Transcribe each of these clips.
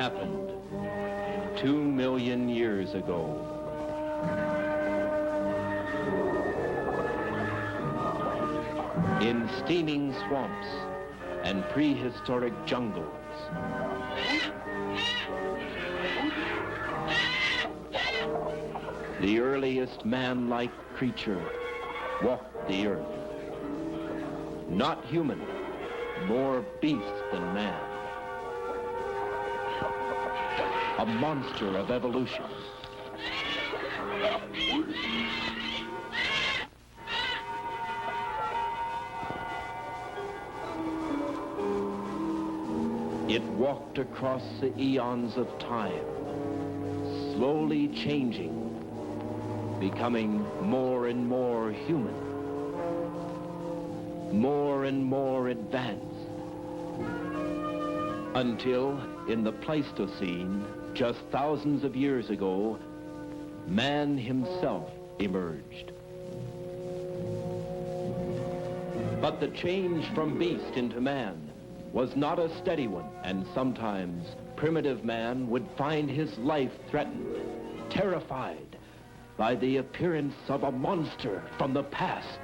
happened 2 million years ago. In steaming swamps and prehistoric jungles, the earliest man-like creature walked the earth. Not human, more beast than man. A monster of evolution. It walked across the eons of time, slowly changing, becoming more and more human, more and more advanced, until in the Pleistocene, just thousands of years ago, man himself emerged. But the change from beast into man was not a steady one, and sometimes primitive man would find his life threatened, terrified by the appearance of a monster from the past.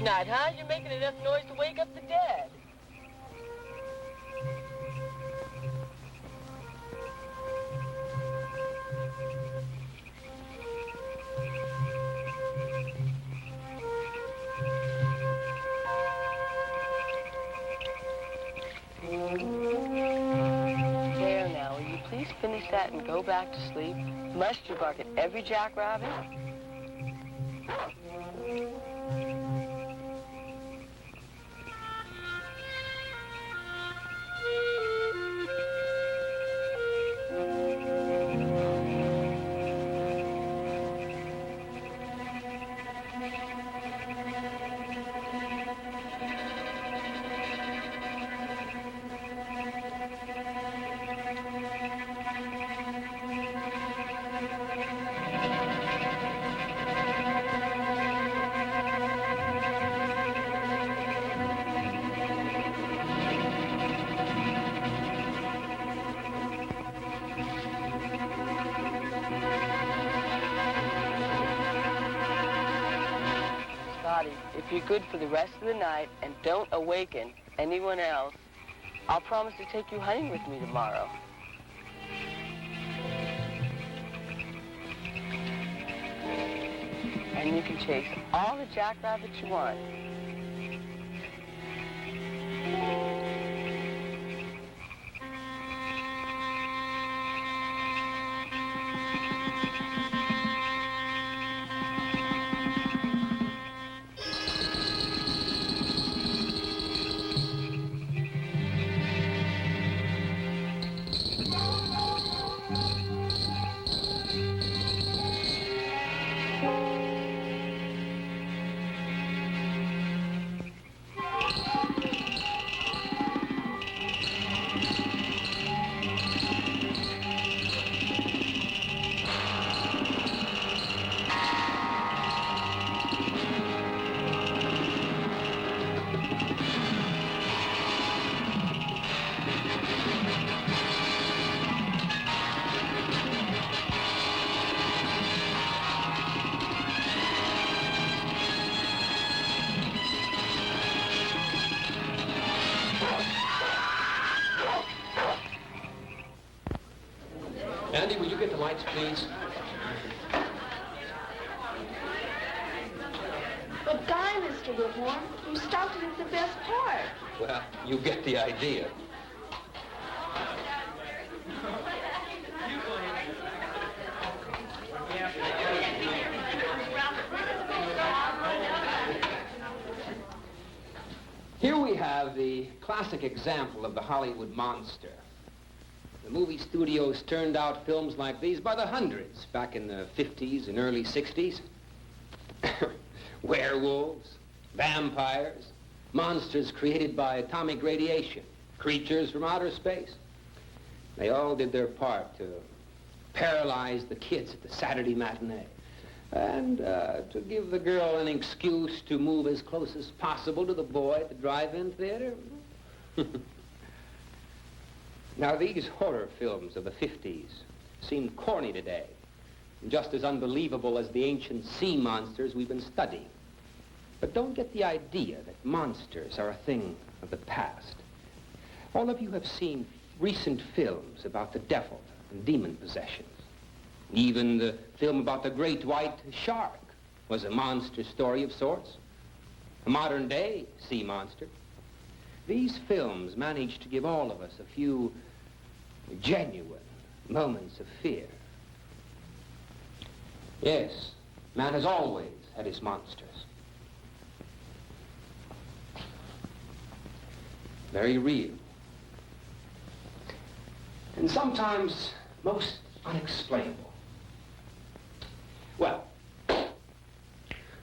night, huh? You're making enough noise to wake up the dead. There now, will you please finish that and go back to sleep? Must you bark at every jackrabbit? If you're good for the rest of the night and don't awaken anyone else, I'll promise to take you hunting with me tomorrow. And you can chase all the jackrabbits you want. Andy, will you get the lights, please? But Guy, Mr. Whitmore, you started at the best part. Well, you get the idea. Here we have the classic example of the Hollywood monster. The movie studios turned out films like these by the hundreds back in the 50s and early 60s. Werewolves, vampires, monsters created by atomic radiation, creatures from outer space. They all did their part to paralyze the kids at the Saturday matinee and to give the girl an excuse to move as close as possible to the boy at the drive-in theater. Now, these horror films of the 50s seem corny today, and just as unbelievable as the ancient sea monsters we've been studying. But don't get the idea that monsters are a thing of the past. All of you have seen recent films about the devil and demon possessions. Even the film about the great white shark was a monster story of sorts, a modern-day sea monster. These films managed to give all of us a few genuine moments of fear. Yes, man has always had his monsters. Very real. And sometimes most unexplainable. Well,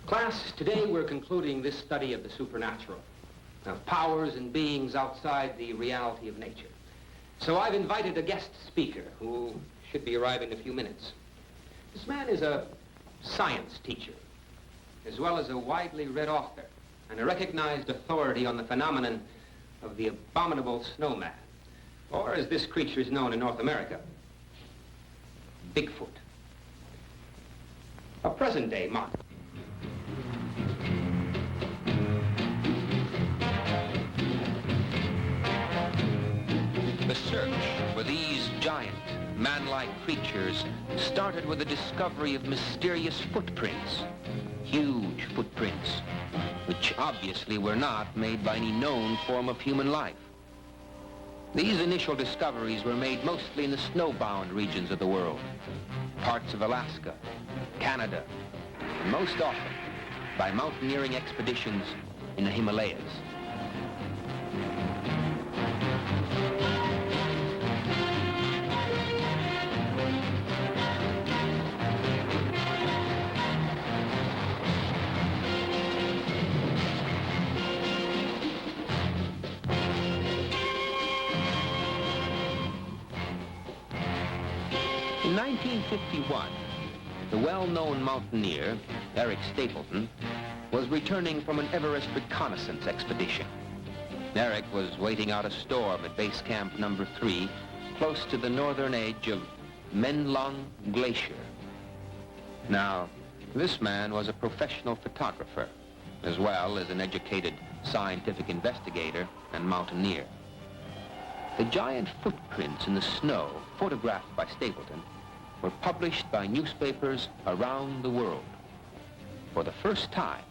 class, today we're concluding this study of the supernatural, of powers and beings outside the reality of nature. So I've invited a guest speaker who should be arriving in a few minutes. This man is a science teacher, as well as a widely read author and a recognized authority on the phenomenon of the abominable snowman, or as this creature is known in North America, Bigfoot. A present-day monster. search for these giant, man-like creatures started with the discovery of mysterious footprints. Huge footprints, which obviously were not made by any known form of human life. These initial discoveries were made mostly in the snowbound regions of the world, parts of Alaska, Canada, and most often by mountaineering expeditions in the Himalayas. In 1951, the well-known mountaineer, Eric Stapleton, was returning from an Everest reconnaissance expedition. Eric was waiting out a storm at base camp number 3, close to the northern edge of Menlong Glacier. Now, this man was a professional photographer, as well as an educated scientific investigator and mountaineer. The giant footprints in the snow, photographed by Stapleton, were published by newspapers around the world. For the first time,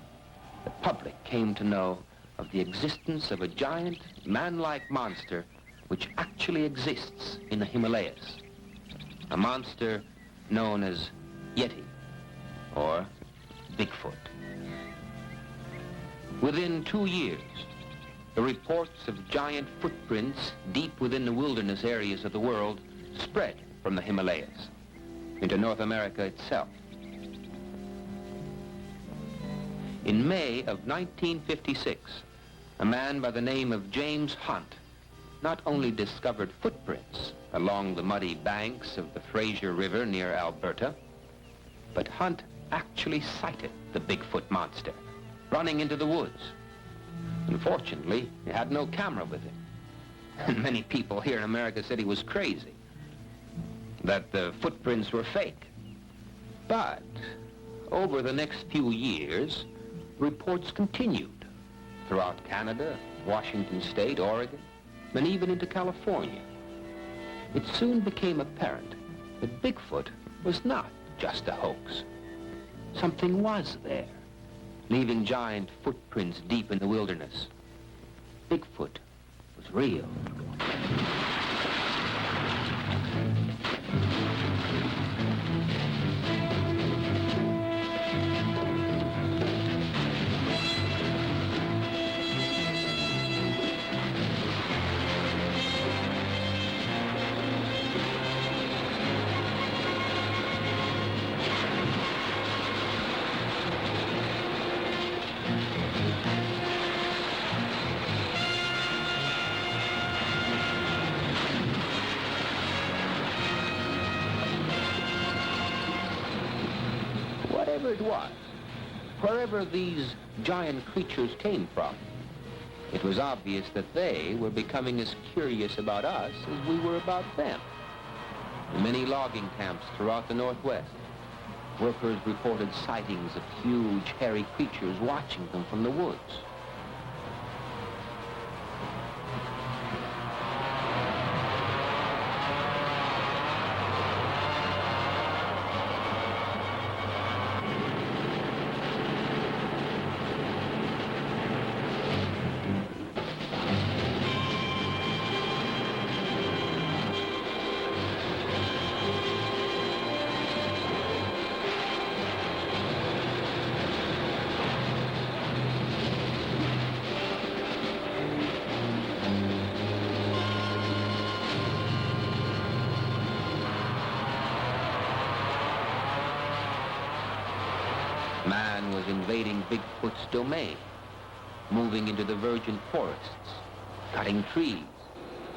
the public came to know of the existence of a giant, man-like monster which actually exists in the Himalayas. A monster known as Yeti, or Bigfoot. Within 2 years, the reports of giant footprints deep within the wilderness areas of the world spread from the Himalayas into North America itself. In May of 1956, a man by the name of James Hunt not only discovered footprints along the muddy banks of the Fraser River near Alberta, but Hunt actually sighted the Bigfoot monster running into the woods. Unfortunately, he had no camera with him. And many people here in America said he was crazy, that the footprints were fake. But over the next few years, reports continued throughout Canada, Washington State, Oregon, and even into California. It soon became apparent that Bigfoot was not just a hoax. Something was there, leaving giant footprints deep in the wilderness. Bigfoot was real. Whatever it was, wherever these giant creatures came from, it was obvious that they were becoming as curious about us as we were about them. In many logging camps throughout the Northwest, workers reported sightings of huge, hairy creatures watching them from the woods. Man was invading Bigfoot's domain, moving into the virgin forests, cutting trees,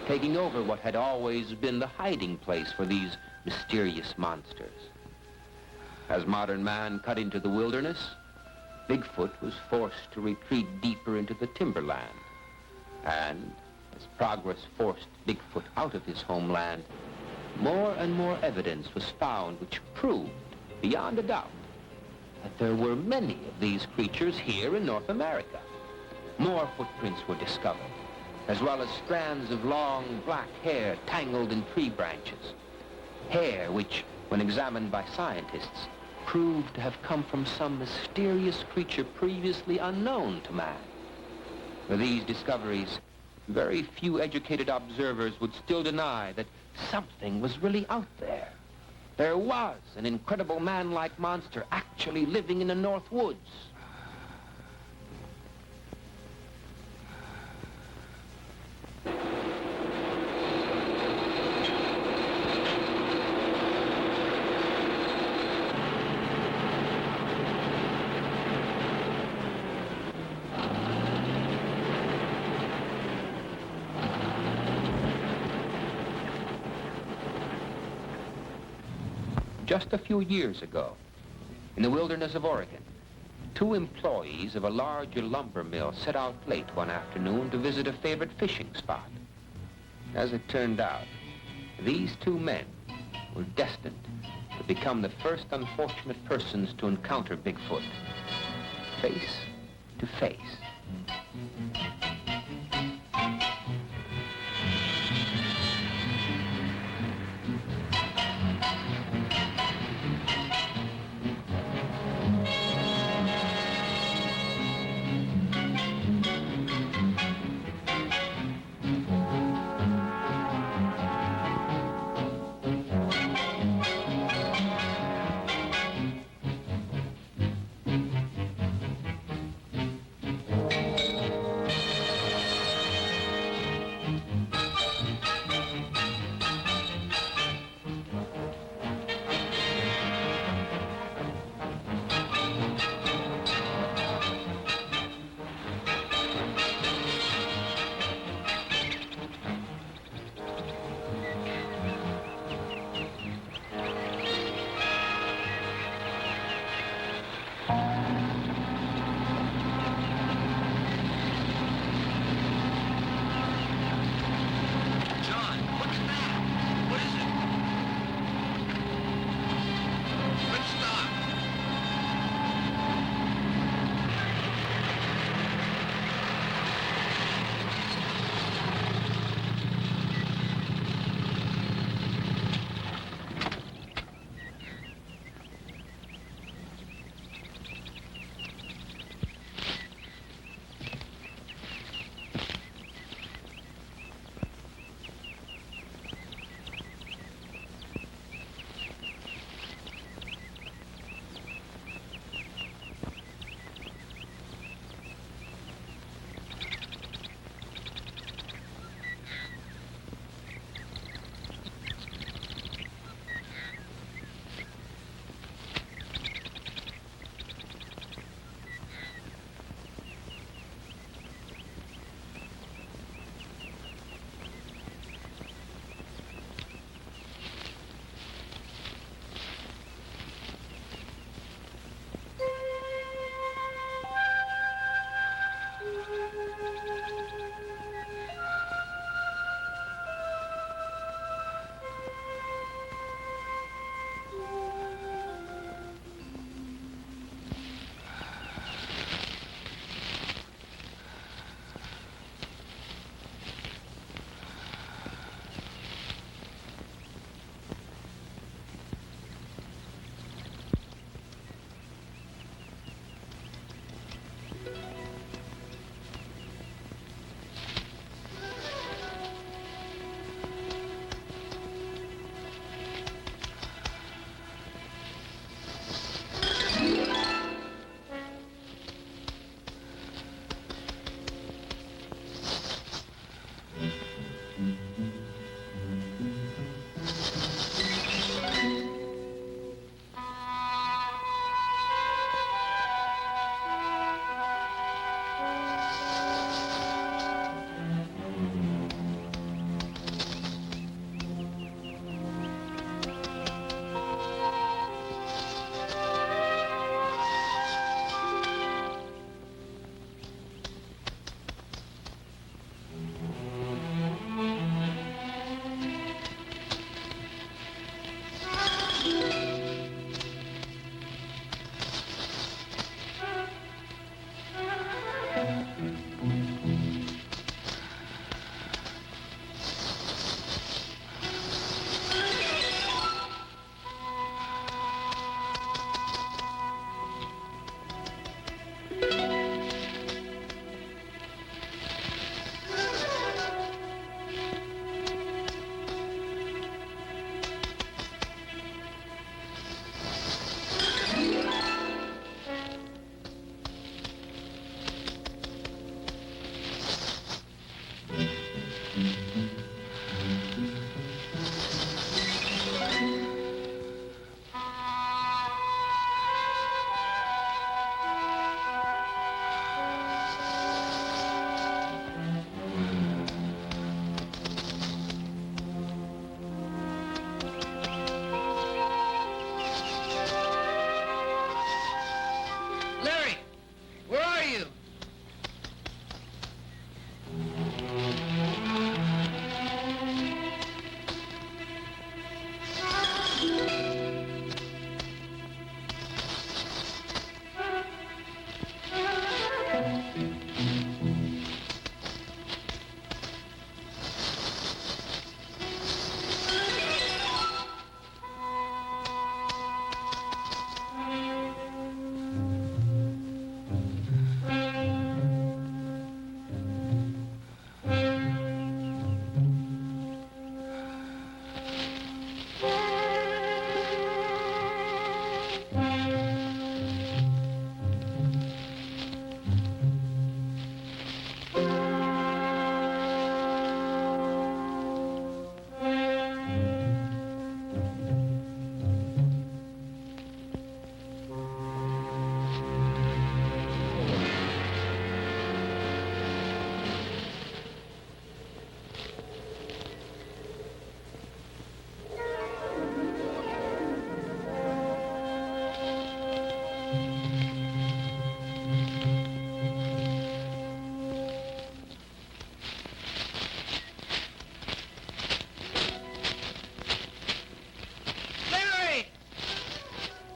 taking over what had always been the hiding place for these mysterious monsters. As modern man cut into the wilderness, Bigfoot was forced to retreat deeper into the timberland. And as progress forced Bigfoot out of his homeland, more and more evidence was found which proved, beyond a doubt, that there were many of these creatures here in North America. More footprints were discovered, as well as strands of long black hair tangled in tree branches. Hair which, when examined by scientists, proved to have come from some mysterious creature previously unknown to man. For these discoveries, very few educated observers would still deny that something was really out there. There was an incredible man-like monster actually living in the North Woods. Just a few years ago, in the wilderness of Oregon, two employees of a large lumber mill set out late one afternoon to visit a favorite fishing spot. As it turned out, these two men were destined to become the first unfortunate persons to encounter Bigfoot, face to face.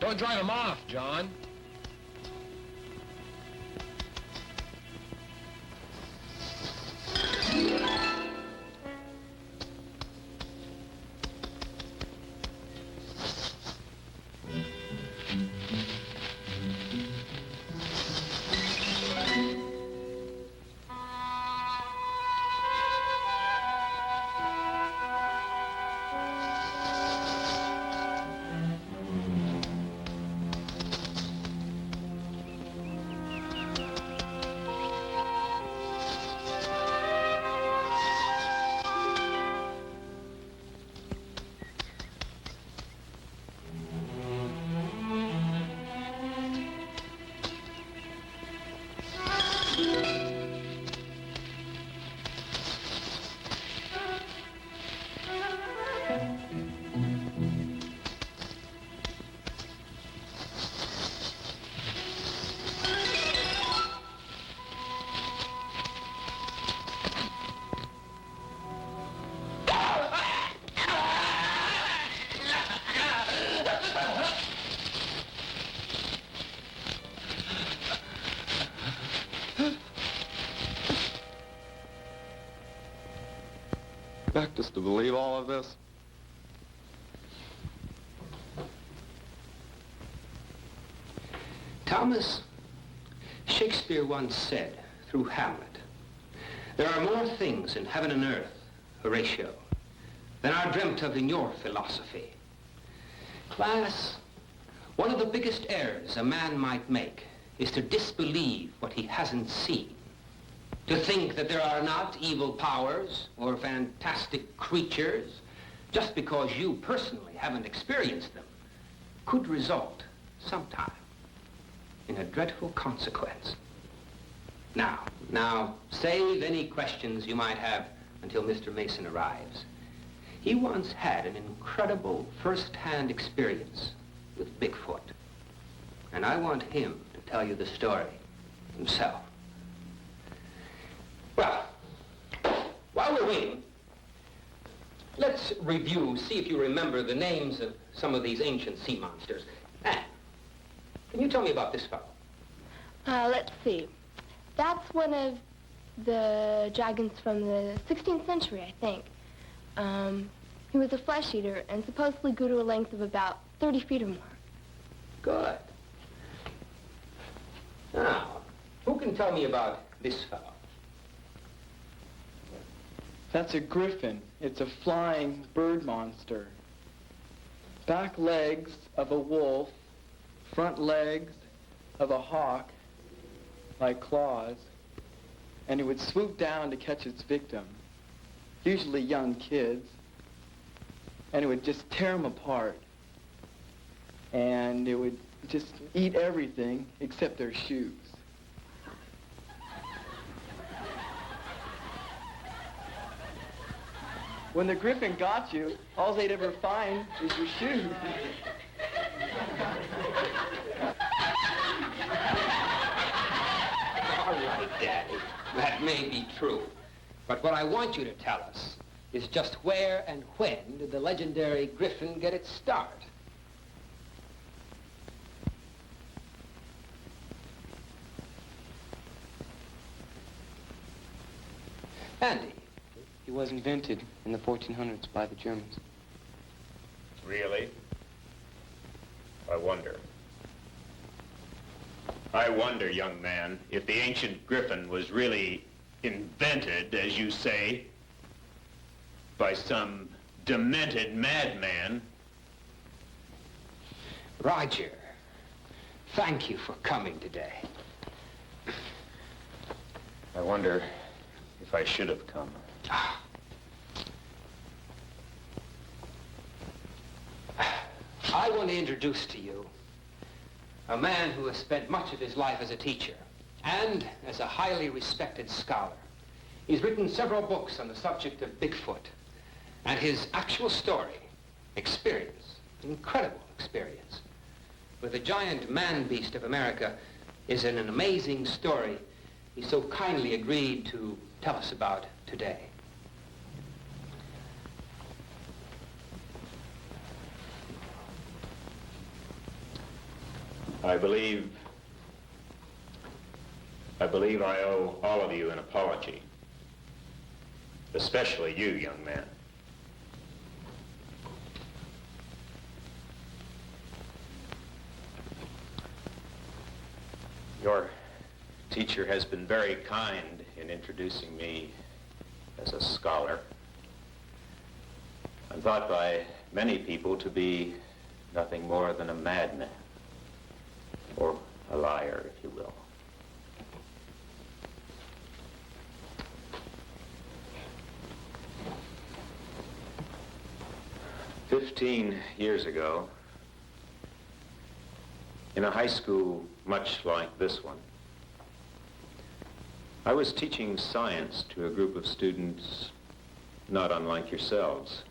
Don't drive him off, John. Expect us to believe all of this? Thomas, Shakespeare once said, through Hamlet, there are more things in heaven and earth, Horatio, than are dreamt of in your philosophy. Class, one of the biggest errors a man might make is to disbelieve what he hasn't seen. To think that there are not evil powers or fantastic creatures just because you personally haven't experienced them could result sometime in a dreadful consequence. Now, save any questions you might have until Mr. Mason arrives. He once had an incredible first-hand experience with Bigfoot, and I want him to tell you the story himself. Well, while we're waiting, let's review, see if you remember the names of some of these ancient sea monsters. Anne, can you tell me about this fellow? Let's see. That's one of the dragons from the 16th century, I think. He was a flesh eater and supposedly grew to a length of about 30 feet or more. Good. Now, who can tell me about this fellow? That's a griffin. It's a flying bird monster. Back legs of a wolf, front legs of a hawk, like claws, and it would swoop down to catch its victim, usually young kids, and it would just tear them apart. And it would just eat everything except their shoes. When the griffin got you, all they'd ever find is your shoes. All right, Daddy. That may be true. But what I want you to tell us is just where and when did the legendary griffin get its start? Andy. He was invented in the 1400s by the Germans. Really? I wonder, young man, if the ancient griffin was really invented, as you say, by some demented madman. Roger, thank you for coming today. I wonder if I should have come. I want to introduce to you a man who has spent much of his life as a teacher and as a highly respected scholar. He's written several books on the subject of Bigfoot, and his actual story, experience, incredible experience, with the giant man-beast of America is an amazing story he so kindly agreed to tell us about today. I believe I owe all of you an apology. Especially you, young man. Your teacher has been very kind in introducing me as a scholar. I'm thought by many people to be nothing more than a madman, or a liar, if you will. "15 years ago, in a high school much like this one, I was teaching science to a group of students not unlike yourselves.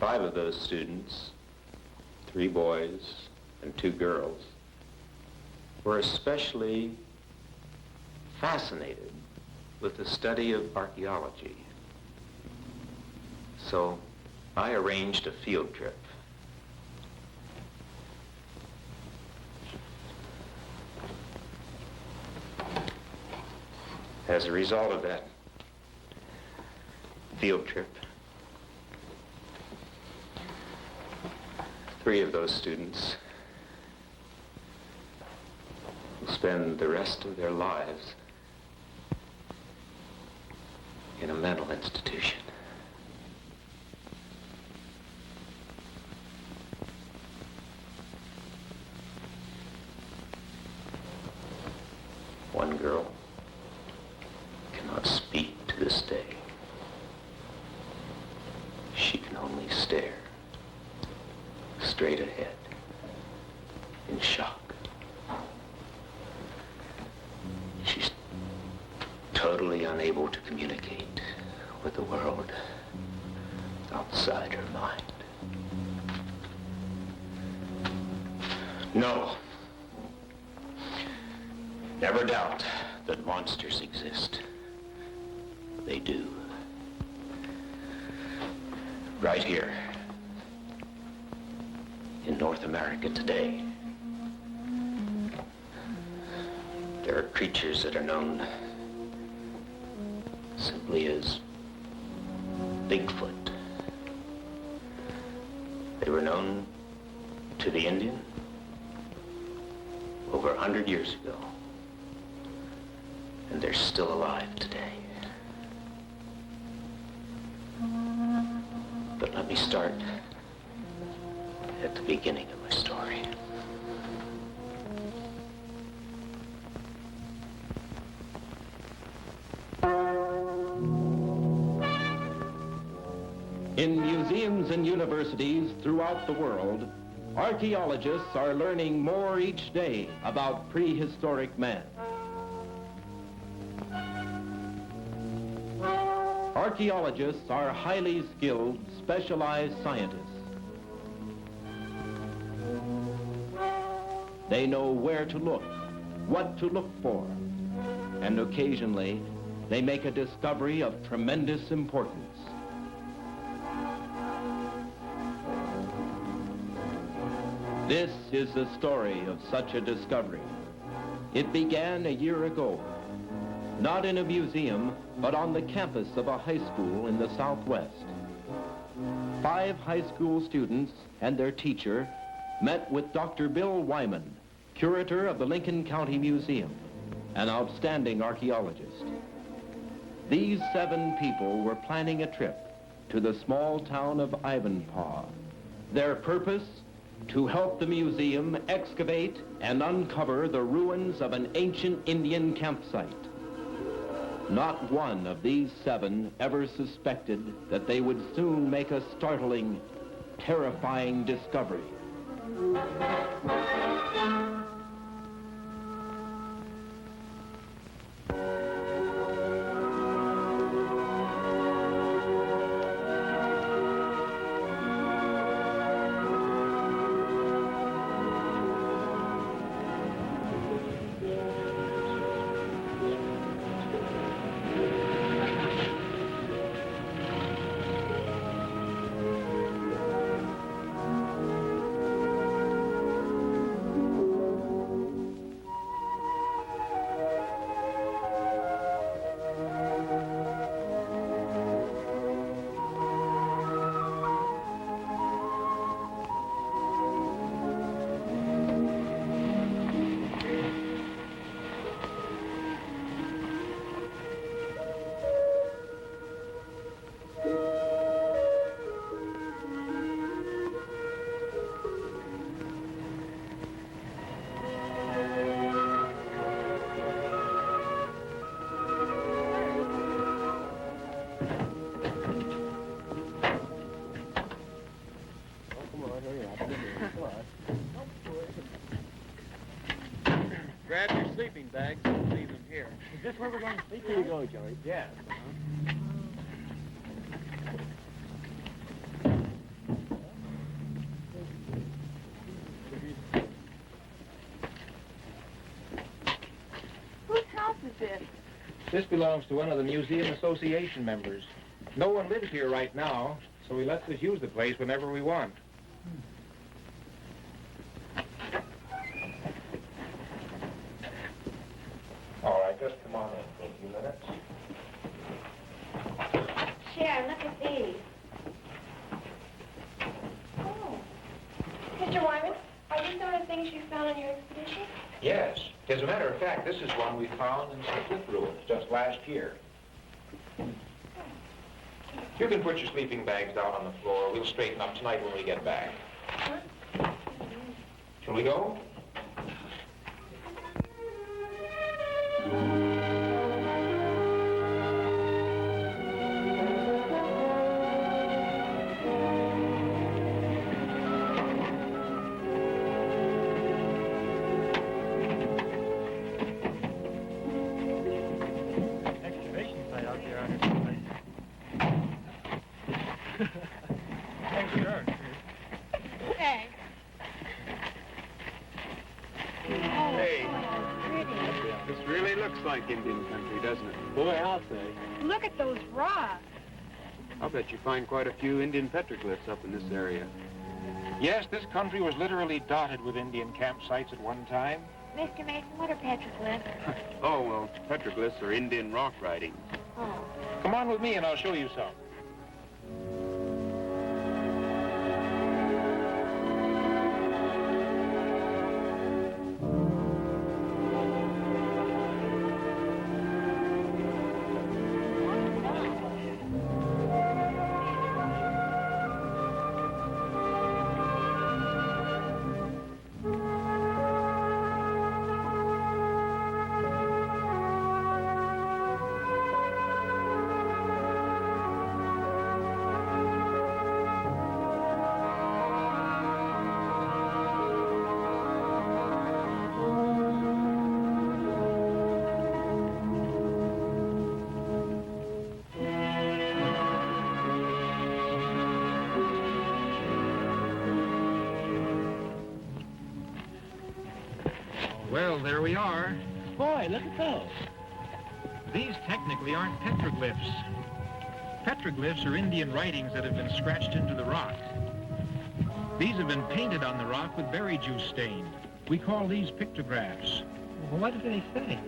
5 of those students, 3 boys and 2 girls, were especially fascinated with the study of archaeology. So I arranged a field trip. As a result of that field trip, 3 of those students will spend the rest of their lives in a mental institution. One girl cannot speak to this day. She can only stare straight ahead in shock. She's totally unable to communicate with the world outside her mind. No. Never doubt that monsters exist. They do. Right here in North America today, there are creatures that are known simply as Bigfoot. They were known to the Indian over 100 years ago. And they're still alive today. But let me start at the beginning of my story. In museums and universities throughout the world, archaeologists are learning more each day about prehistoric man. Archaeologists are highly skilled, specialized scientists. They know where to look, what to look for, and occasionally they make a discovery of tremendous importance. This is the story of such a discovery. It began a year ago, not in a museum, but on the campus of a high school in the Southwest. 5 high school students and their teacher met with Dr. Bill Wyman, curator of the Lincoln County Museum, an outstanding archaeologist. These 7 people were planning a trip to the small town of Ivanpah. Their purpose? To help the museum excavate and uncover the ruins of an ancient Indian campsite. Not one of these 7 ever suspected that they would soon make a startling, terrifying discovery. Grab your sleeping bags and leave them here. Is this where we're going to sleep? Here you go, Joey. Yes. Whose house is this? This belongs to one of the museum association members. No one lives here right now, so he lets us use the place whenever we want. All right, just come on in for a few minutes. Sharon, look at these. Oh. Mr. Wyman, are these some of the things you found on your expedition? Yes. As a matter of fact, this is one we found in some cliff ruins just last year. You can put your sleeping bags down on the floor. We'll straighten up tonight when we get back. Shall we go? Excavation site out there on this place. Oh, sure. Thanks. Hey, this really looks like Indian country, doesn't it? Boy, I'll say. Look at those rocks. I'll bet you find quite a few Indian petroglyphs up in this area. Yes, this country was literally dotted with Indian campsites at one time. Mr. Mason, what are petroglyphs? Oh, well, petroglyphs are Indian rock writings. Oh. Come on with me and I'll show you some. Well, there we are. Boy, look at those. These technically aren't petroglyphs. Petroglyphs are Indian writings that have been scratched into the rock. These have been painted on the rock with berry juice stain. We call these pictographs. Well, what do they say?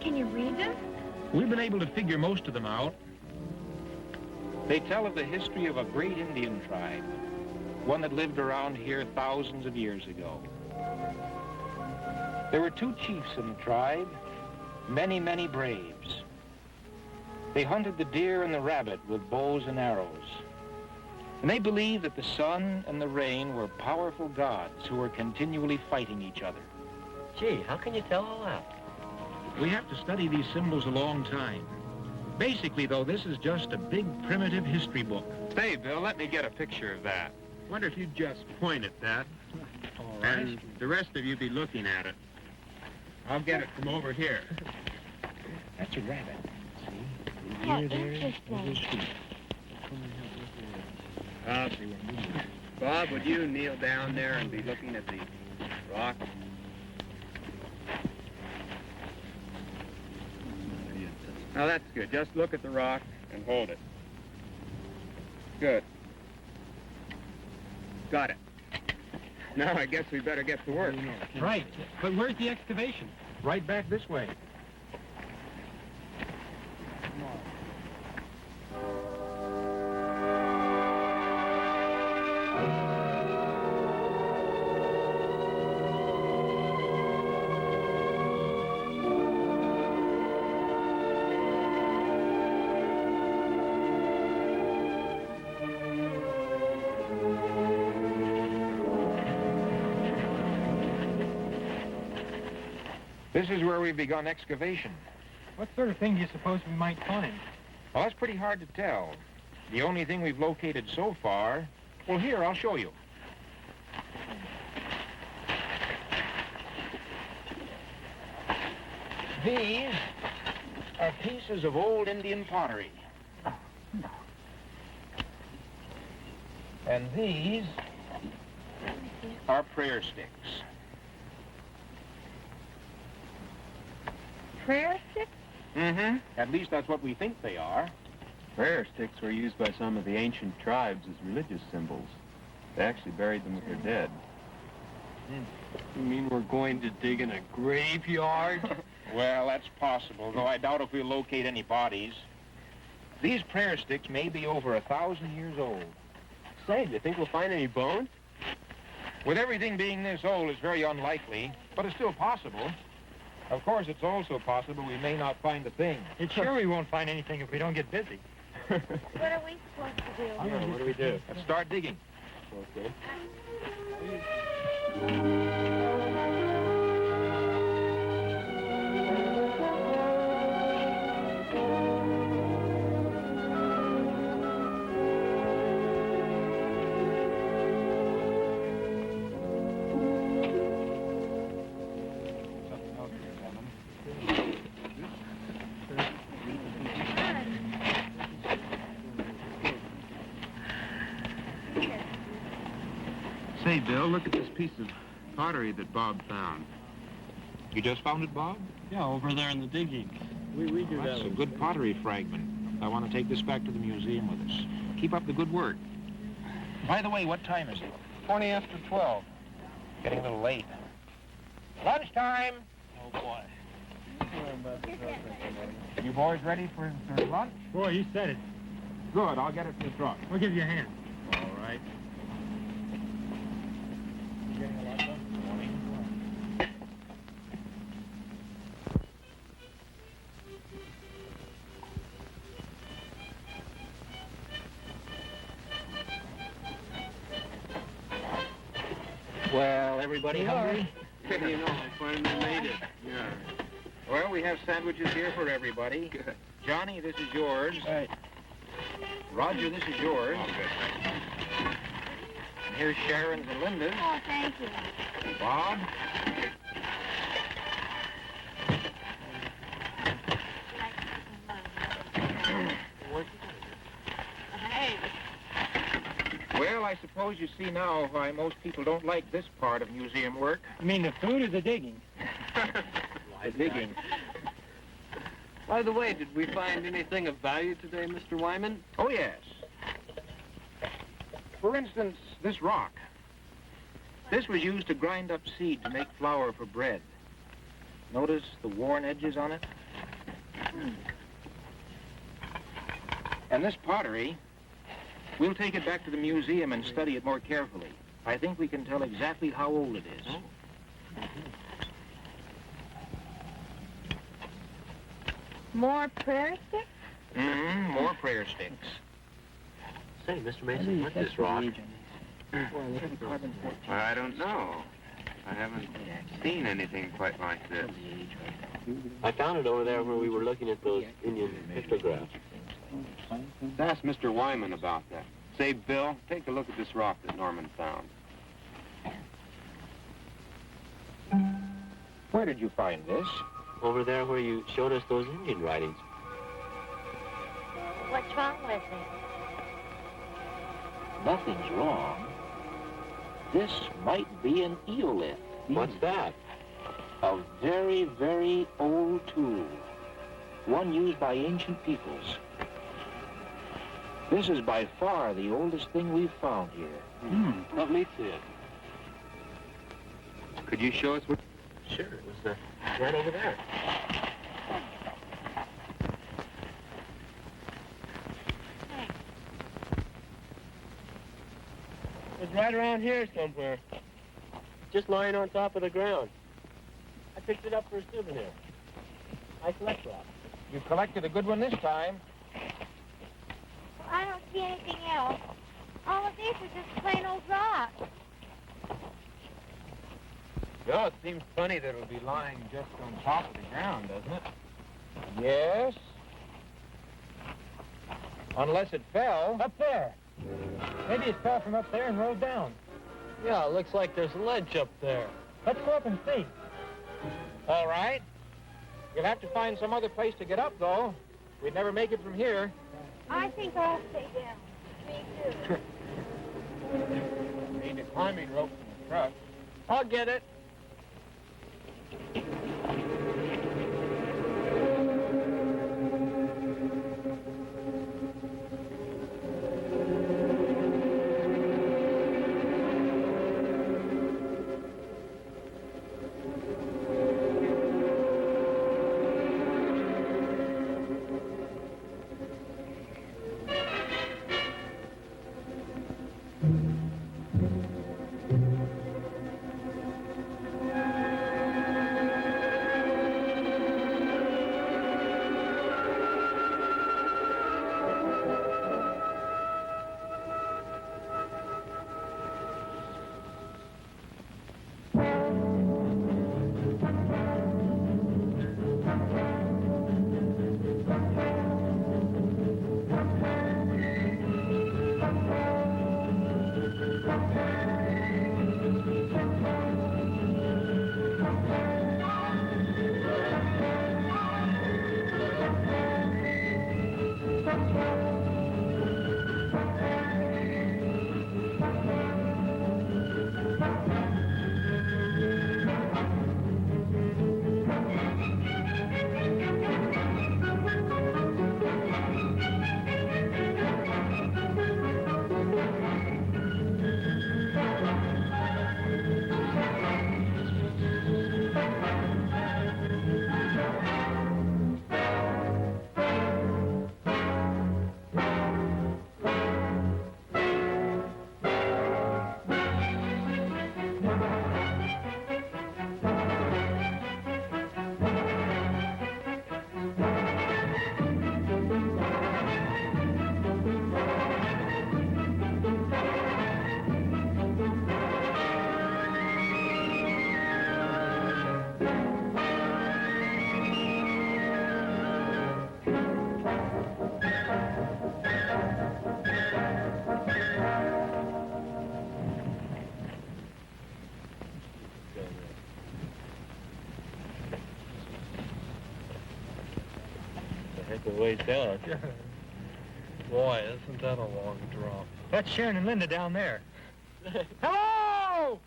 Can you read them? We've been able to figure most of them out. They tell of the history of a great Indian tribe, one that lived around here thousands of years ago. There were two chiefs in the tribe, many, many braves. They hunted the deer and the rabbit with bows and arrows. And they believed that the sun and the rain were powerful gods who were continually fighting each other. Gee, how can you tell all that? We have to study these symbols a long time. Basically, though, this is just a big primitive history book. Say, Bill, let me get a picture of that. Wonder if you'd just point at that. All right. And the rest of you be looking at it. I'll get it from over here. That's a rabbit. How interesting. Bob, would you kneel down there and be looking at the rock? Now that's good. Just look at the rock and hold it. Good. Got it. Now I guess we better get to work. Right. But where's the excavation? Right back this way. This is where we've begun excavation. What sort of thing do you suppose we might find? Well, that's pretty hard to tell. The only thing we've located so far... Well, here, I'll show you. These are pieces of old Indian pottery. And these are prayer sticks. Prayer sticks? Mm-hmm. At least that's what we think they are. Prayer sticks were used by some of the ancient tribes as religious symbols. They actually buried them with their dead. You mean we're going to dig in a graveyard? Well, that's possible, though I doubt if we'll locate any bodies. These prayer sticks may be over 1,000 years old. Say, do you think we'll find any bones? With everything being this old, it's very unlikely, but it's still possible. Of course, it's also possible we may not find a thing. It's sure we won't find anything if we don't get busy. What are we supposed to do? I don't know, what do we do? Let's start digging. Okay. Say, Bill, look at this piece of pottery that Bob found. You just found it, Bob? Yeah, over there in the digging. We do That's a good pottery fragment. I want to take this back to the museum with us. Keep up the good work. By the way, what time is it? 20 after 12. Getting a little late. Lunchtime! Oh, boy. You boys ready for lunch? Boy, you said it. Good, I'll get it from the truck. We'll give you a hand. All right. Getting a lot done? Well, everybody hungry? You know, I finally made it. Yeah. Well, we have sandwiches here for everybody. Good. Johnny, this is yours. All right. Roger, this is yours. Oh, good. And here's Sharon's and Linda's. Oh, thank you. Bob. Well, I suppose you see now why most people don't like this part of museum work. You mean the food or the digging? The digging. By the way, did we find anything of value today, Mr. Wyman? Oh, yes. For instance, this rock. This was used to grind up seed to make flour for bread. Notice the worn edges on it? And this pottery, we'll take it back to the museum and study it more carefully. I think we can tell exactly how old it is. More prayer sticks? Mm-hmm, more prayer sticks. Say, Mr. Mason, what's this rock? I don't know. I haven't seen anything quite like this. I found it over there where we were looking at those Indian pictographs. Ask Mr. Wyman about that. Say, Bill, take a look at this rock that Norman found. Where did you find this? Over there where you showed us those Indian writings. What's wrong with it? Nothing's wrong. This might be an eolith. What's that? A very, very old tool. One used by ancient peoples. This is by far the oldest thing we've found here. Let me see it. Could you show us what... Sure, it was right over there. It's right around here somewhere. Just lying on top of the ground. I picked it up for a souvenir. I collect rocks. You collected a good one this time. Well, I don't see anything else. All of these are just plain old rock. Yeah, it seems funny that it'll be lying just on top of the ground, doesn't it? Yes. Unless it fell. Up there. Maybe it fell from up there and rolled down. Yeah, it looks like there's a ledge up there. Let's go up and see. All right. You'll have to find some other place to get up, though. We'd never make it from here. I think I'll stay down. Me too. Need a climbing rope from the truck. I'll get it. The way down. Boy, isn't that a long drop. That's Sharon and Linda down there. Hello!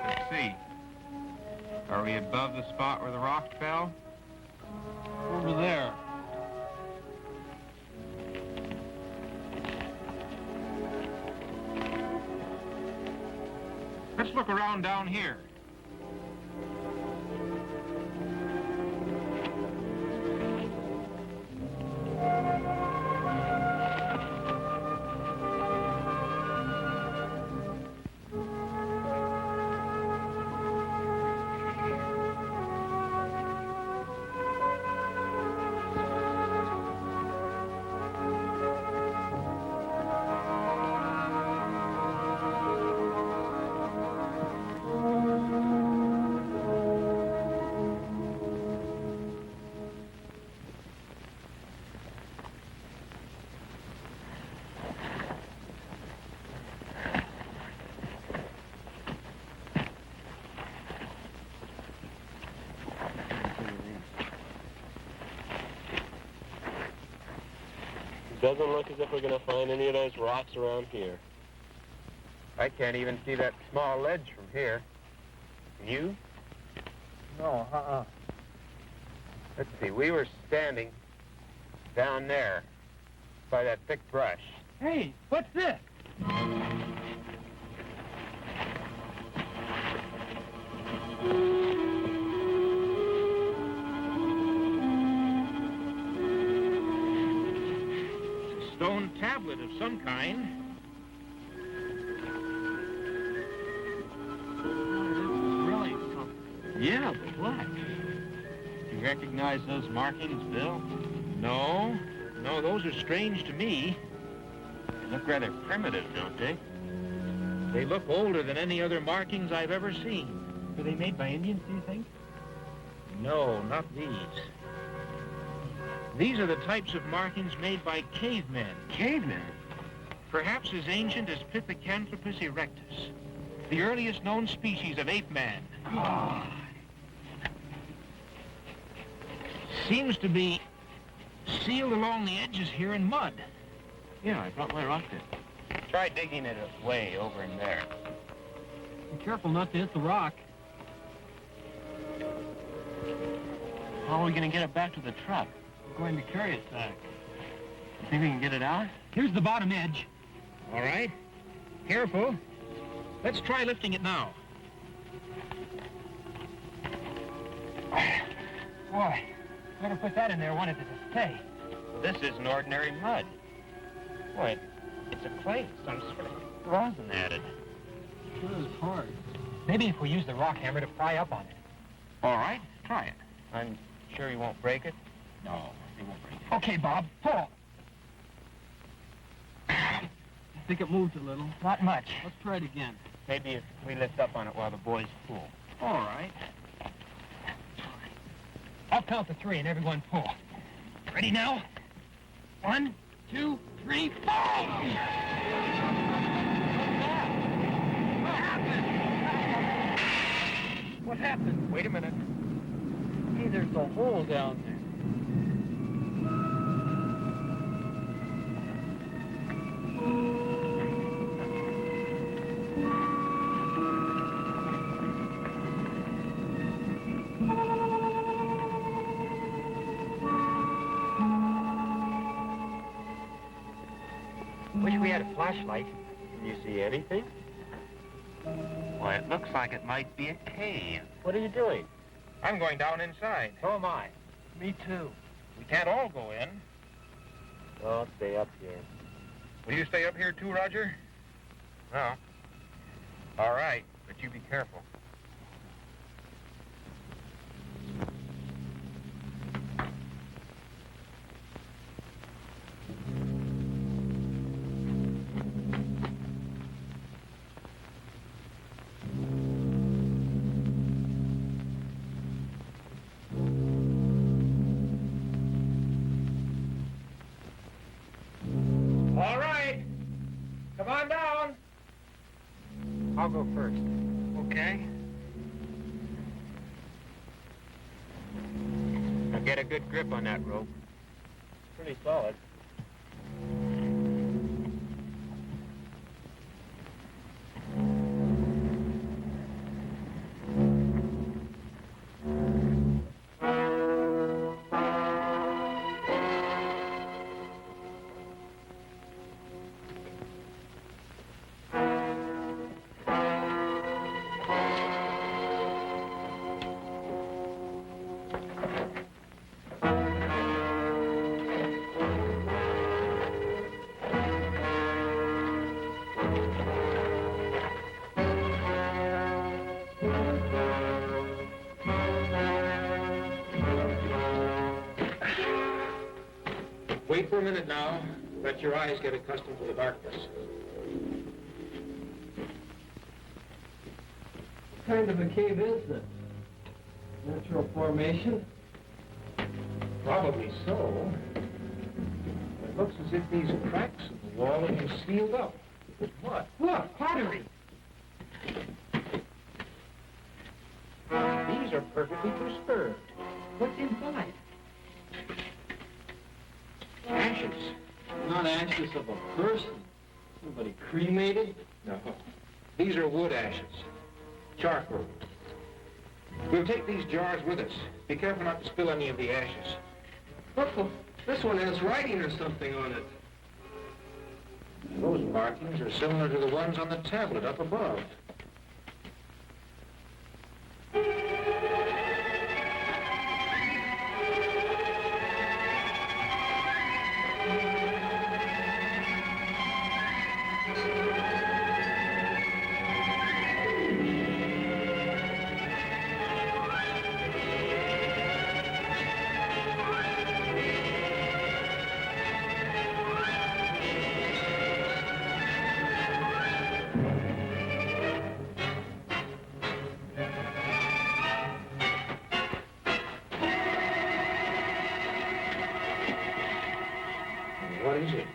Let's see. Are we above the spot where the rock fell? Over there. Let's look around down here. Doesn't look as if we're going to find any of those rocks around here. I can't even see that small ledge from here. Can you? No, Let's see, we were standing down there by that thick brush. Hey, what's this? Stone tablet of some kind. really something. Yeah, but what? Do you recognize those markings, Bill? No, those are strange to me. They look rather primitive, don't they? They look older than any other markings I've ever seen. Were they made by Indians, do you think? No, not these. These are the types of markings made by cavemen. Cavemen? Perhaps as ancient as Pithecanthropus erectus, the earliest known species of ape man. Seems to be sealed along the edges here in mud. Yeah, I brought my rock there. Try digging it away over in there. Be careful not to hit the rock. How are we going to get it back to the truck? We're going to carry it back. Think we can get it out? Here's the bottom edge. All right. Careful. Let's try lifting it now. Boy, whoever put that in there wanted it to stay. This isn't ordinary mud. Boy, it's a clay, some sort of rosin added. Sure is hard. Maybe if we use the rock hammer to pry up on it. All right, try it. I'm sure you won't break it? No, it won't break. Okay, Bob, pull. I think it moved a little. Not much. Let's try it again. Maybe if we lift up on it while the boys pull. All right. I'll count to 3 and everyone pull. Ready now? 1, 2, 3, 4! What happened? Wait a minute. Hey, there's a hole down there. Wish we had a flashlight. Can you see anything? Why, it looks like it might be a cave. What are you doing? I'm going down inside. So am I. Me too. We can't all go in. I'll stay up here. Will you stay up here too, Roger? No. All right, but you be careful. All right. Come on down. I'll go first. Okay. Now get a good grip on that rope. Pretty solid. Wait for a minute now. Let your eyes get accustomed to the darkness. What kind of a cave is this? Natural formation? Probably so. It looks as if these cracks in the wall have been sealed up with mud. Look, pottery! These are perfectly preserved. What's inside? Ashes. Not ashes of a person. Somebody cremated? No. These are wood ashes. Charcoal. We'll take these jars with us. Be careful not to spill any of the ashes. Look, this one has writing or something on it. Those markings are similar to the ones on the tablet up above.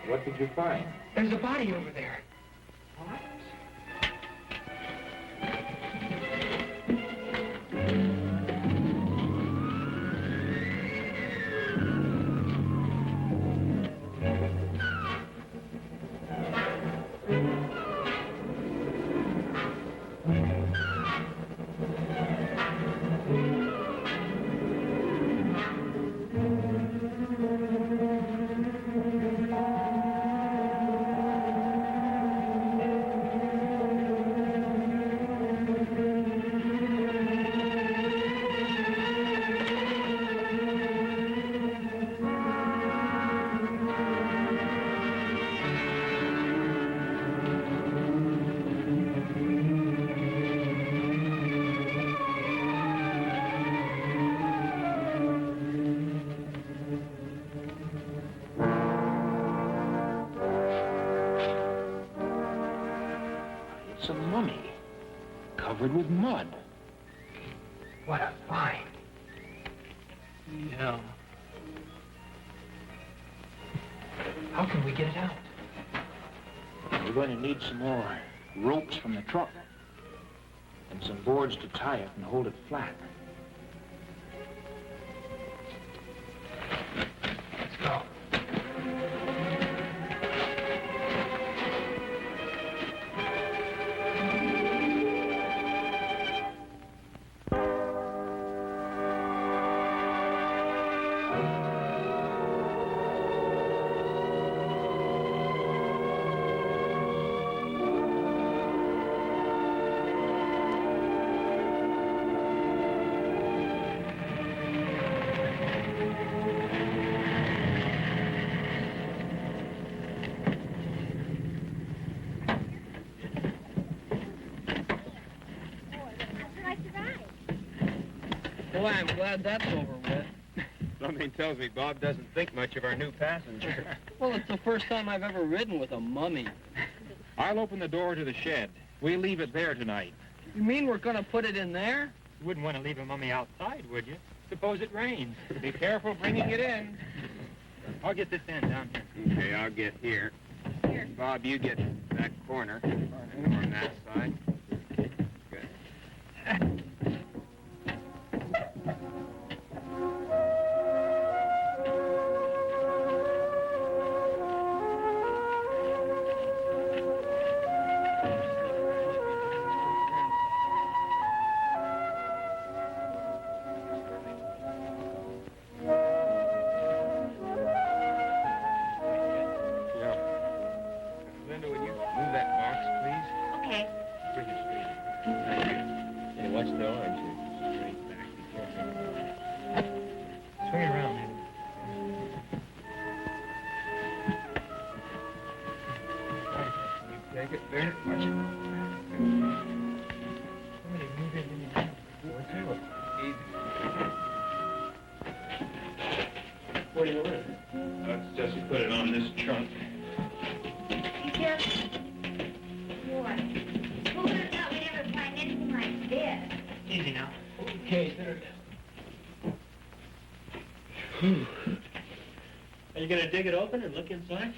What did you find? There's a body over there. What? It's a mummy, covered with mud. What a find. Yeah. How can we get it out? We're going to need some more ropes from the truck and some boards to tie it and hold it flat. Let's go. Boy, I'm glad that's over with. Something tells me Bob doesn't think much of our new passenger. Well, it's the first time I've ever ridden with a mummy. I'll open the door to the shed. We'll leave it there tonight. You mean we're gonna put it in there? You wouldn't want to leave a mummy outside, would you? Suppose it rains. Be careful bringing it in. I'll get this end down here. Okay, I'll get here. Bob, you get that corner on that side. Good. What do you want? Let's just put it on this trunk. You just... What? Who would have thought we'd ever find anything like this? Easy now. Okay, set her down. Are you gonna dig it open and look inside?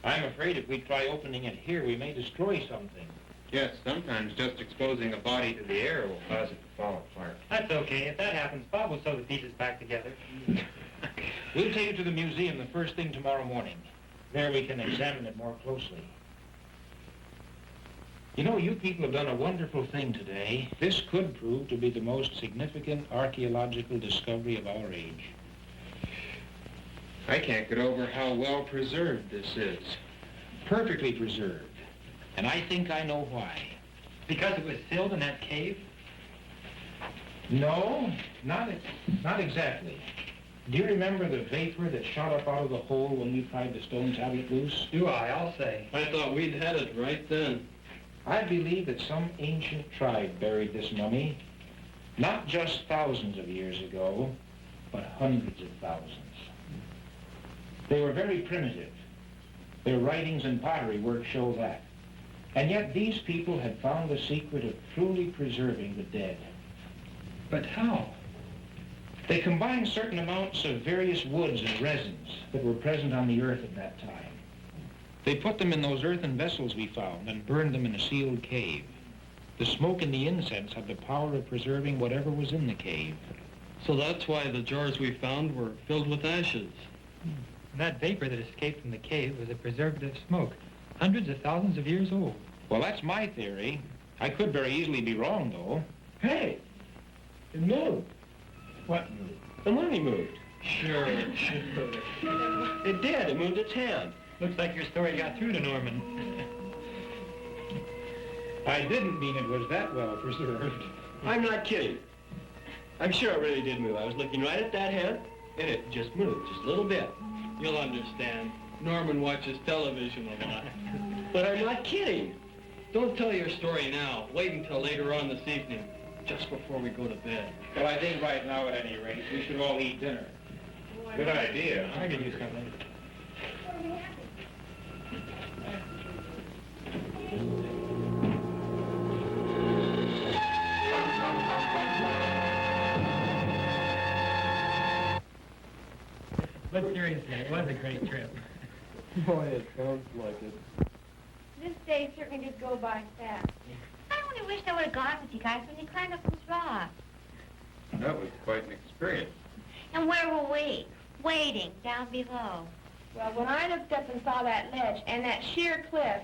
I'm afraid if we try opening it here, we may destroy something. Yes, sometimes just exposing a body to the air will cause it to fall apart. That's okay. If that happens, Bob will sew the pieces back together. We'll take it to the museum the first thing tomorrow morning. There we can examine it more closely. You know, you people have done a wonderful thing today. This could prove to be the most significant archaeological discovery of our age. I can't get over how well preserved this is. Perfectly preserved. And I think I know why. Because it was sealed in that cave? No, not exactly. Do you remember the vapor that shot up out of the hole when we pried the stone tablet loose? Do I? I'll say. I thought we'd had it right then. I believe that some ancient tribe buried this mummy, not just thousands of years ago, but hundreds of thousands. They were very primitive. Their writings and pottery work show that. And yet these people had found the secret of truly preserving the dead. But how? They combined certain amounts of various woods and resins that were present on the earth at that time. They put them in those earthen vessels we found and burned them in a sealed cave. The smoke and the incense had the power of preserving whatever was in the cave. So that's why the jars we found were filled with ashes. That vapor that escaped from the cave was a preservative smoke, hundreds of thousands of years old. Well, that's my theory. I could very easily be wrong, though. Hey, it moved. What moved? The money moved. Sure. It did. It moved its hand. Looks like your story got through to Norman. I didn't mean it was that well preserved. I'm not kidding. I'm sure it really did move. I was looking right at that hand, and it just moved, just a little bit. You'll understand. Norman watches television a lot. But I'm not kidding. Don't tell your story now. Wait until later on this evening, just before we go to bed. Well, I think right now, at any rate, we should all eat dinner. Good idea. I could use something. But seriously, it was a great trip. Boy, it sounds like it. This day certainly did go by fast. I only wished I would have gone with you guys when you climbed up those rocks. That was quite an experience. And where were we? Waiting down below. Well, when I looked up and saw that ledge and that sheer cliff,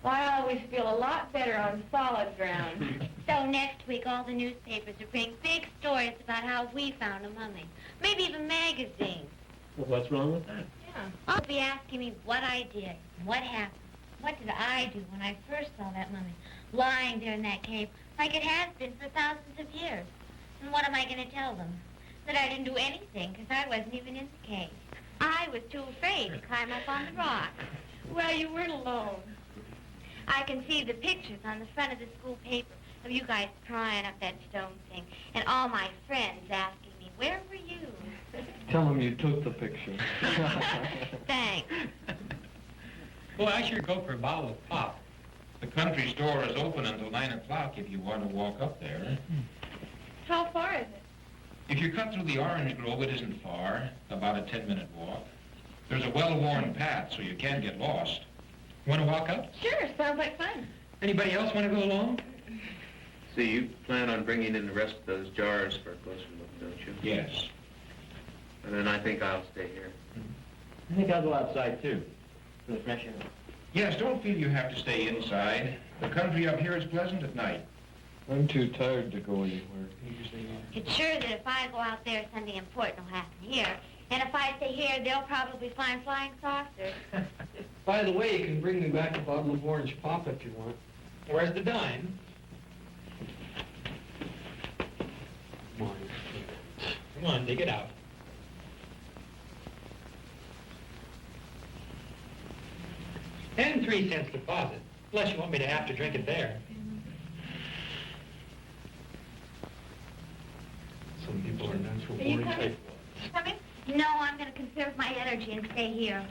well, I always feel a lot better on solid ground. So next week, all the newspapers will bring big stories about how we found a mummy. Maybe even magazines. Well, what's wrong with that? Yeah. I'll be asking me what I did, what happened. What did I do when I first saw that mummy lying there in that cave like it has been for thousands of years? And what am I going to tell them? That I didn't do anything because I wasn't even in the cave. I was too afraid to climb up on the rock. Well, you weren't alone. I can see the pictures on the front of the school paper of you guys prying up that stone thing and all my friends asking me, where were you? Tell him you took the picture. Thanks. Well, I sure go for a bottle of pop. The country store is open until 9 o'clock if you want to walk up there. How far is it? If you cut through the orange grove, it isn't far, about a 10-minute walk. There's a well-worn path, so you can't get lost. Want to walk up? Sure, sounds like fun. Anybody else want to go along? See, you plan on bringing in the rest of those jars for a closer look, don't you? Yes. And then I think I'll stay here. I think I'll go outside, too, for the fresh air. Yes, don't feel you have to stay inside. The country up here is pleasant at night. I'm too tired to go anywhere. It's sure that if I go out there, something important will happen here. And if I stay here, they'll probably find flying saucers. By the way, you can bring me back a bottle of orange pop if you want. Where's the dime? Come on, dig it out. And 3 cents deposit, unless you want me to have to drink it there. Some people are natural Are you born coming? type. Coming? No, I'm going to conserve my energy and stay here.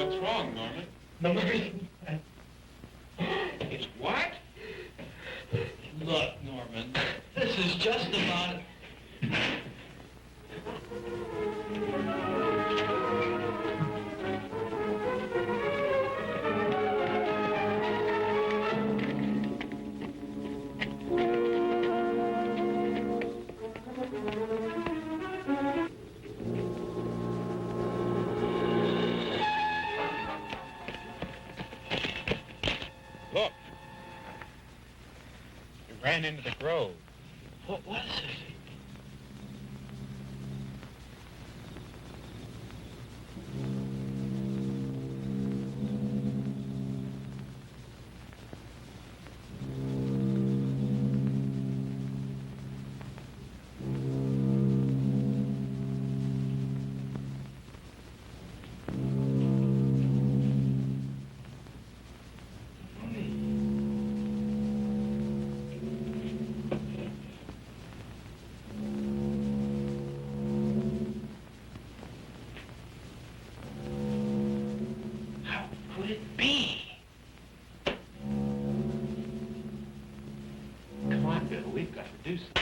What's wrong, Norman? The mercy. It's what? Look, Norman, this is just about it. Look. We ran into the grove. What was it? Could it be? Come on, Bill. We've got to do something.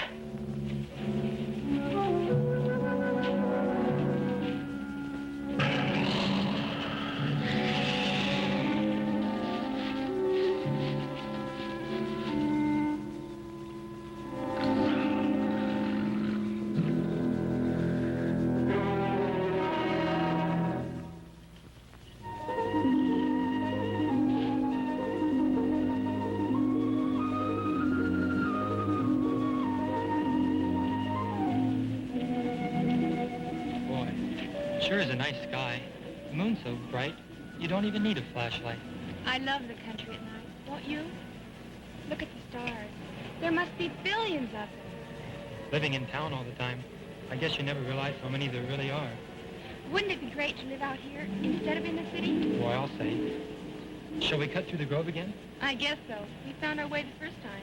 Boy, sure is a nice sky. The moon's so bright, you don't even need a flashlight. I love the country at night, don't you? Look at the stars. There must be billions of them. Living in town all the time, I guess you never realize how many there really are. Wouldn't it be great to live out here instead of in the city? Boy, I'll say. Shall we cut through the grove again? I guess so. We found our way the first time.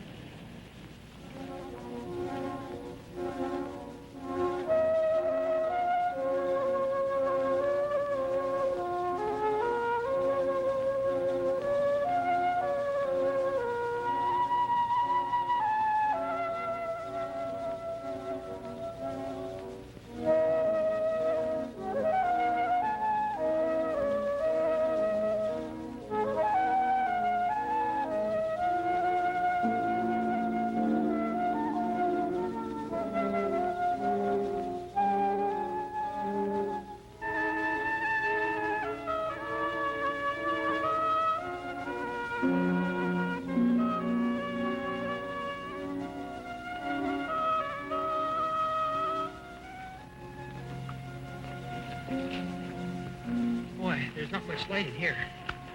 Boy, there's not much light in here.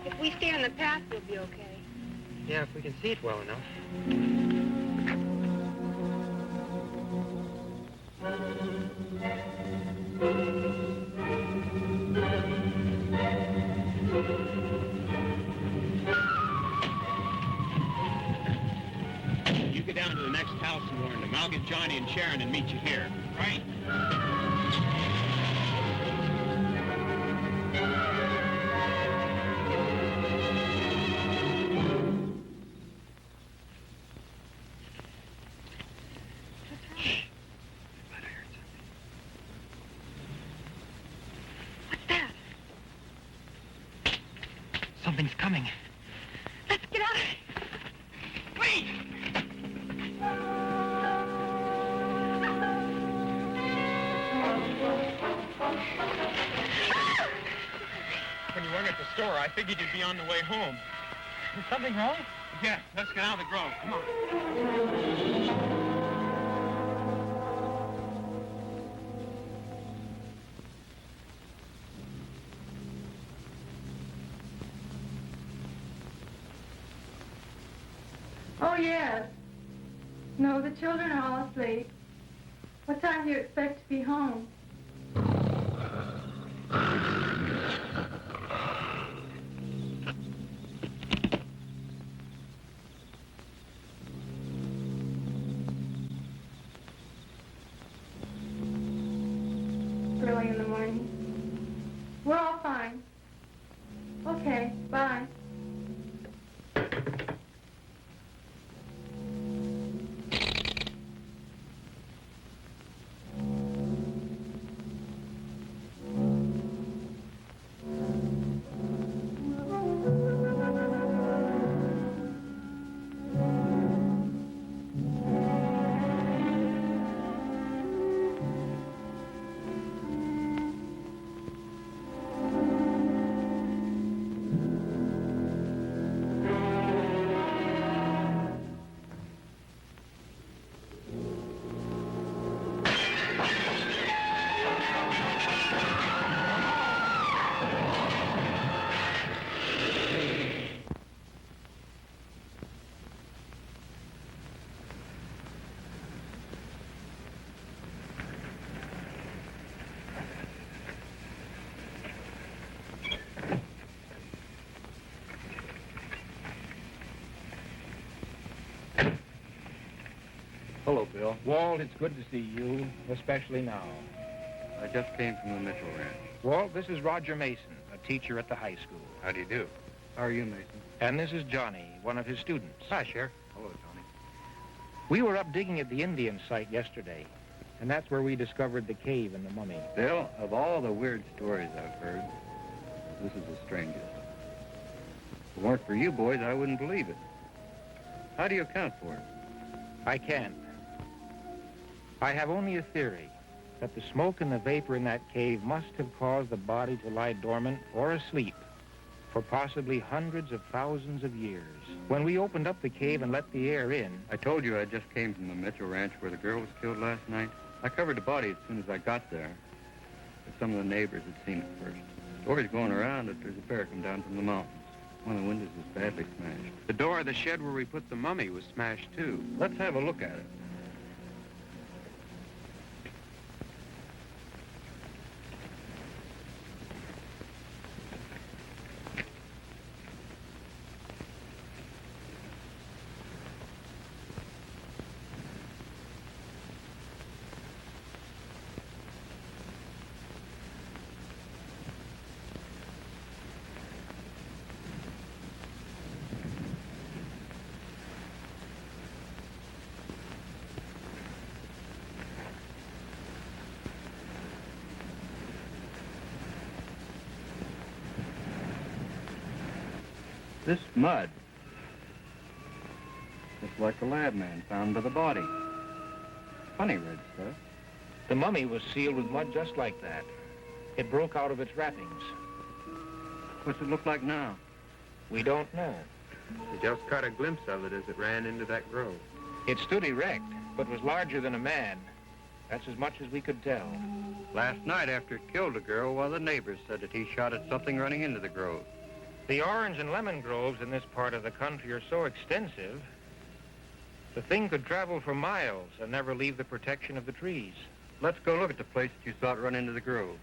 If we stay on the path, we'll be okay. Yeah, if we can see it well enough. You get down to the next house and warn them. I'll get Johnny and Sharon and meet you here. Right? What's that? Something's coming. Let's get out of here. Wait! When you weren't at the store, I figured you'd be on the way home. Is something wrong? Yes, let's get out of the grove. Come on. Oh, yes. No, the children are all asleep. What time do you expect to be home? Early in the morning. We're all fine. Okay, bye. Hello, Bill. Walt, it's good to see you, especially now. I just came from the Mitchell Ranch. Walt, this is Roger Mason, a teacher at the high school. How do you do? How are you, Mason? And this is Johnny, one of his students. Hi, Sheriff. Hello, Johnny. We were up digging at the Indian site yesterday, and that's where we discovered the cave and the mummy. Bill, of all the weird stories I've heard, this is the strangest. If it weren't for you boys, I wouldn't believe it. How do you account for it? I can't. I have only a theory that the smoke and the vapor in that cave must have caused the body to lie dormant or asleep for possibly hundreds of thousands of years. When we opened up the cave and let the air in... I told you I just came from the Mitchell Ranch where the girl was killed last night. I covered the body as soon as I got there, but some of the neighbors had seen it first. Stories going around that there's a bear come down from the mountains. One of the windows was badly smashed. The door of the shed where we put the mummy was smashed, too. Let's have a look at it. This mud, just like the lab man found by the body. Funny red stuff. The mummy was sealed with mud just like that. It broke out of its wrappings. What's it look like now? We don't know. We just caught a glimpse of it as it ran into that grove. It stood erect, but was larger than a man. That's as much as we could tell. Last night after it killed a girl, one of the neighbors said that he shot at something running into the grove. The orange and lemon groves in this part of the country are so extensive, the thing could travel for miles and never leave the protection of the trees. Let's go look at the place that you saw it run into the grove.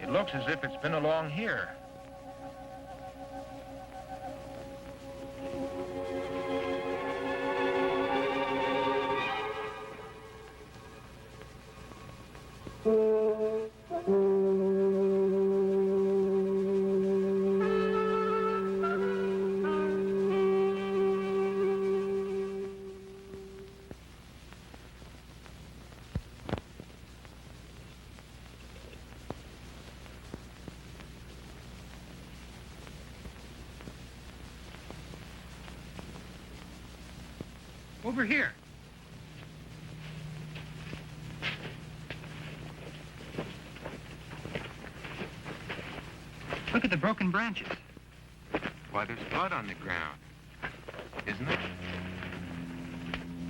It looks as if it's been along here. Over here. Look at the broken branches. Why, there's blood on the ground, isn't it?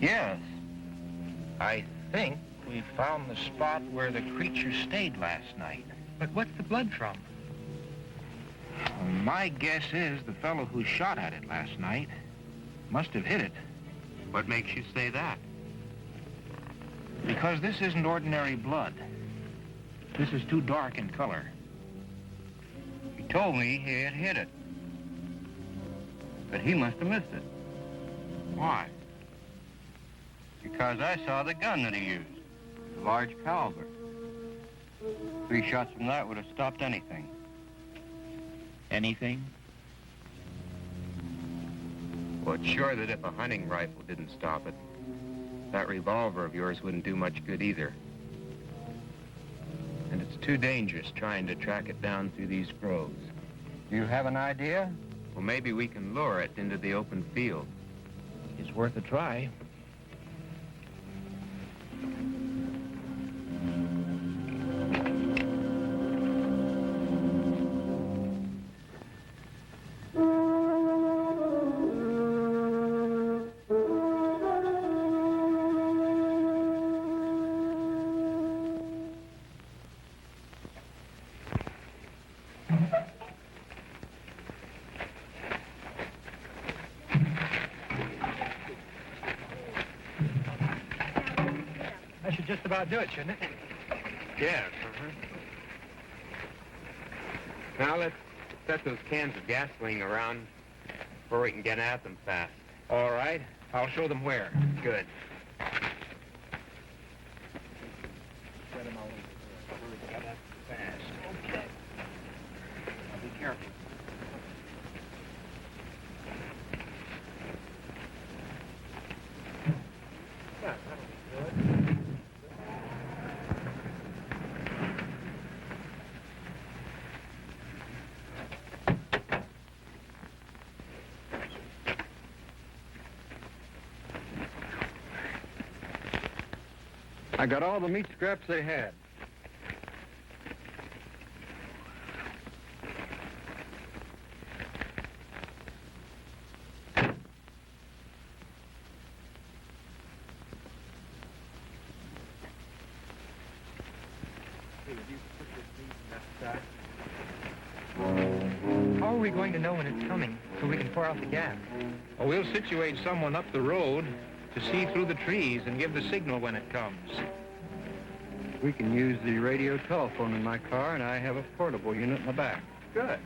Yes. I think we found the spot where the creature stayed last night. But what's the blood from? My guess is the fellow who shot at it last night must have hit it. What makes you say that? Because this isn't ordinary blood. This is too dark in color. He told me he had hit it. But he must have missed it. Why? Because I saw the gun that he used. A large caliber. 3 shots from that would have stopped anything. Anything? Well, it's sure that if a hunting rifle didn't stop it, that revolver of yours wouldn't do much good either. And it's too dangerous trying to track it down through these groves. Do you have an idea? Well, maybe we can lure it into the open field. It's worth a try. That should just about do it, shouldn't it? Yes, Now let's set those cans of gasoline around before we can get at them fast. All right. I'll show them where. Good. Set them all over. Fast. Okay. Now be careful. Yeah, that'll be good. I got all the meat scraps they had. How are we going to know when it's coming so we can pour out the gas? Well, we'll situate someone up the road to see through the trees and give the signal when it comes. We can use the radio telephone in my car, and I have a portable unit in the back. Good.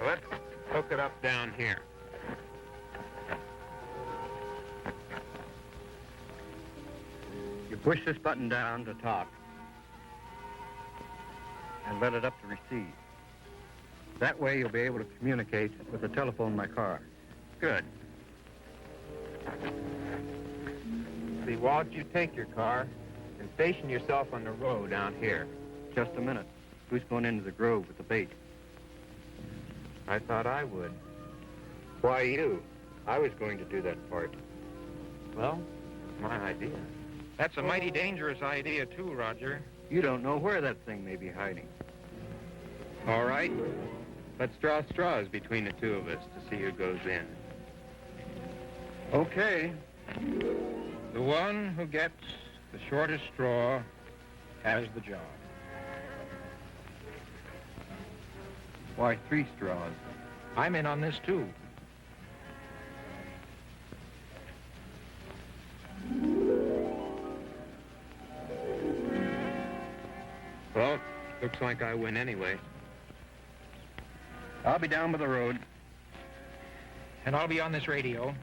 Let's hook it up down here. You push this button down to top and let it up to receive. That way you'll be able to communicate with the telephone in my car. Good. See, Walt, you take your car and station yourself on the road down here. Just a minute. Who's going into the grove with the bait? I thought I would. Why you? I was going to do that part. Well, it's my idea. That's a mighty dangerous idea, too, Roger. You don't know where that thing may be hiding. All right. Let's draw straws between the two of us to see who goes in. Okay. The one who gets the shortest straw has the job. Why 3 straws? I'm in on this, too. Well, looks like I win anyway. I'll be down by the road. And I'll be on this radio.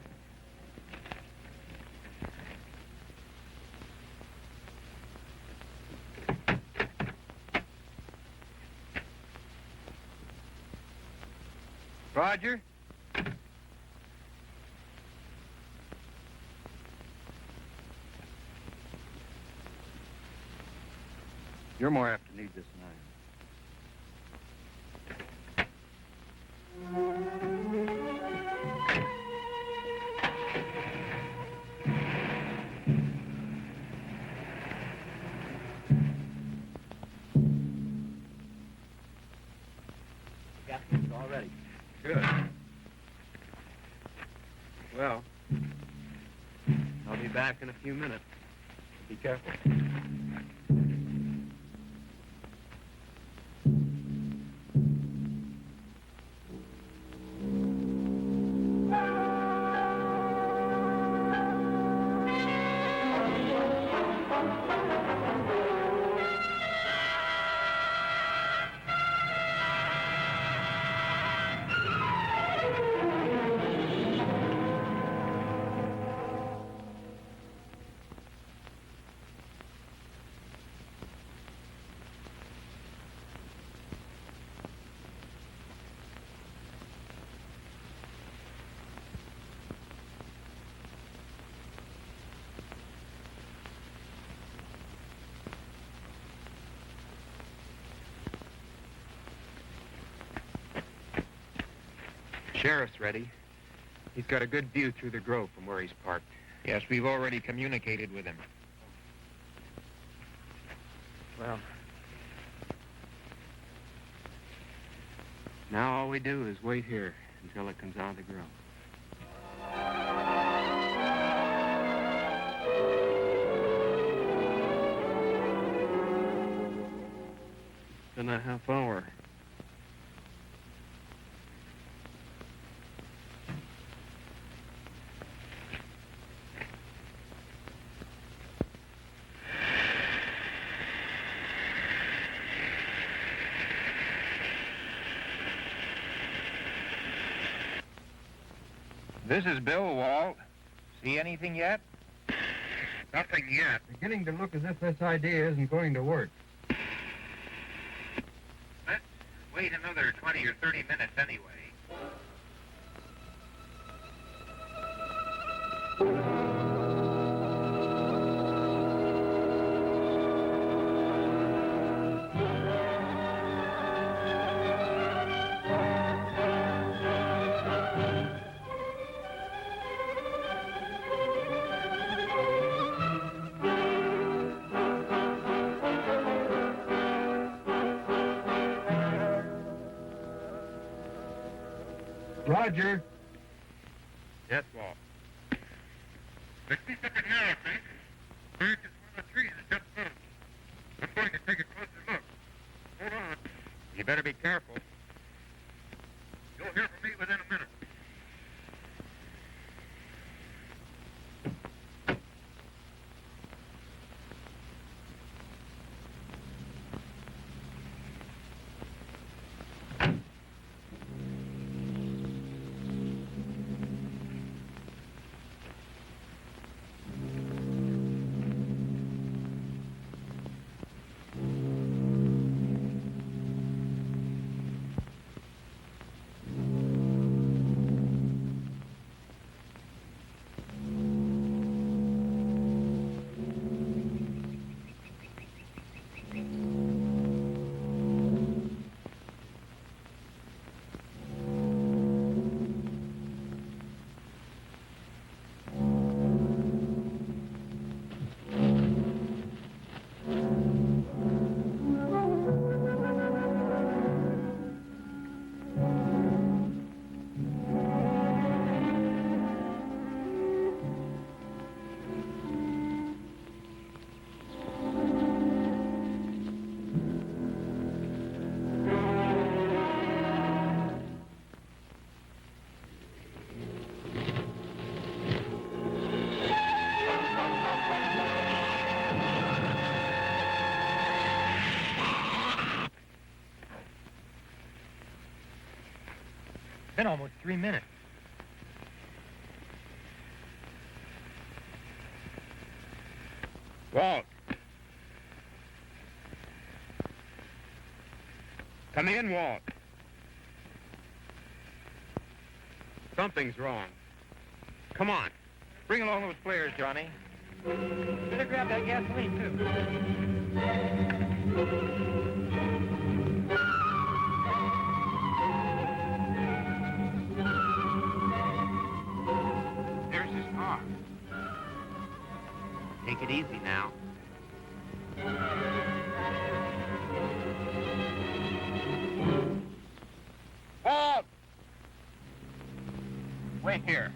Roger? You're more apt to need this than I am. It's all ready. Good. Well, I'll be back in a few minutes. Be careful. Sheriff's ready. He's got a good view through the grove from where he's parked. Yes, we've already communicated with him. Well, now all we do is wait here until it comes out of the grove. In a half hour. This is Bill, Walt. See anything yet? Nothing yet. Beginning to look as if this idea isn't going to work. Let's wait another 20 or 30 minutes anyway. Roger. Yes, Walt. There's something here, I think. Buried in one of the trees that just moved. I'm going to take a closer look. Hold on. You better be careful. You'll hear from me within a minute. been almost 3 minutes. Walt. Come in, Walt. Something's wrong. Come on. Bring along those flares, Johnny. Better grab that gasoline, too. There's his car. Take it easy now. Walt! Wait here.